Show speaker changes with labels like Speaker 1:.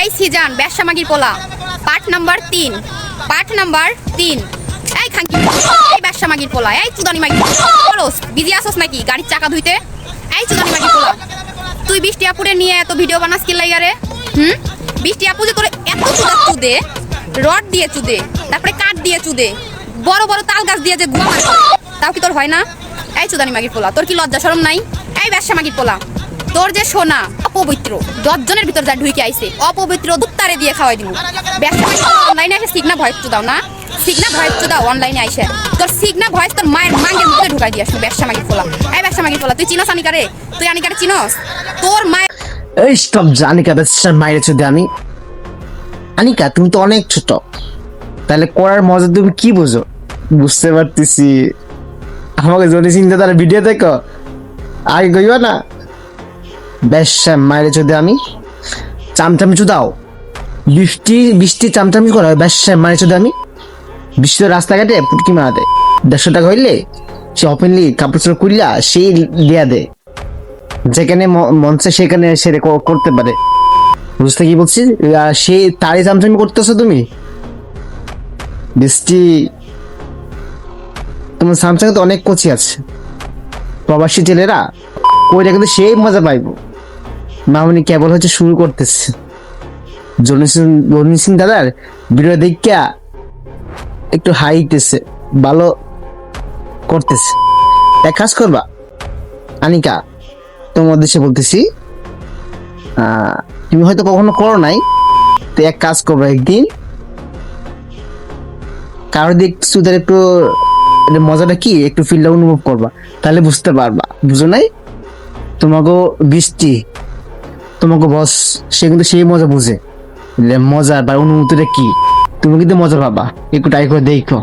Speaker 1: এই সিজান ব্যবসা মাগির পোলা পার্ট নাম্বার 3 এই খাঙ্কি এই ব্যবসা মাগির পোলা এই চুদানি মাগি বলস বিজি আসস নাকি গাড়ির চাকা ধুইতে এই চুদানি মাগির পোলা তুই 20 আপুরে নিয়ে এত ভিডিও বানাস কি লাইগা রে 20 আপু যে তোরে এত চুদে রড দিয়ে চুদে তারপরে কাঠ দিয়ে চুদে বড় বড় তাল গাছ দিয়ে যে গুয়া মারে তাও কি তোর হয় না এই চুদানি মাগির পোলা তোর কি লজ্জা শরম নাই এই ব্যবসা মাগির পোলা তোর যে সোনা অপবিত্র 10 জনের ভিতর যা ঢুকে আইছে অপবিত্র দুত্তারে দিয়ে খাওয়াই দিমু ব্যবসা অনলাইনে এসে সিগনা ভয়েস তো দাও না সিগনা ভয়েস তো দাও অনলাইনে আইছে তোর সিগনা ভয়েস তোর মায়ের মাঙ্গের মুখে ঢুকাই দিয়াস ব্যবসা মাগির পোলা এই ব্যবসা মাগির পোলা তুই চিনোস আনিকারে তুই আনিকারে চিনোস তোর মায়ের
Speaker 2: এই স্টপ জানিকা ব্যবসা মাইরে চুদে আনিকা তুমি তো অনেক ছোট তাহলে করার মজা তুমি কি বুঝো বুঝতে পারতেছি আমাকে যদি চিন্তা তার ভিডিও দেখো আগে গইবা না ব্যবসা মাইরে চুদে চামচামি চুদাও বৃষ্টি চামচামি করা হয় ব্যবসা মাইরে চুদে বৃষ্টি রাস্তাঘাটে পুটকি মারা দেয় 150 টাকা হইলে সে ওপেনলি কাপড় চোপড় খুললা সেই লিয়া দেয় যেখানে মঞ্চে সেখানে সে করতে পারে বুঝতে কি বলছি সে তারই চামচামি করতেছো তুমি বৃষ্টি তোমার চামচামি তো অনেক কচি আছে প্রবাসী ছেলেরা ওইটা কিন্তু সেই মজা পাইবো মামনি কেবল হচ্ছে শুরু করতেছে জনি সিং দাদার ভিডিও দেখিয়া একটু হাইতেছে ভালো করতেছে এক কাজ করবা আনিকা তোমার দেশে বলতেছি তুমি হয়তো কখনো করো নাই তো এক কাজ করবো একদিন কারো দিক সুদের একটু মজাটা কি একটু ফিলটা অনুভব করবা তাহলে বুঝতে পারবা বুঝো নাই তোমাকে বৃষ্টি তোমাকে বস সে কিন্তু সেই মজা বুঝে মজা বা অনুভূতিটা কি তুমি কিন্তু মজা পাবা একটু ট্রাই করে দেখো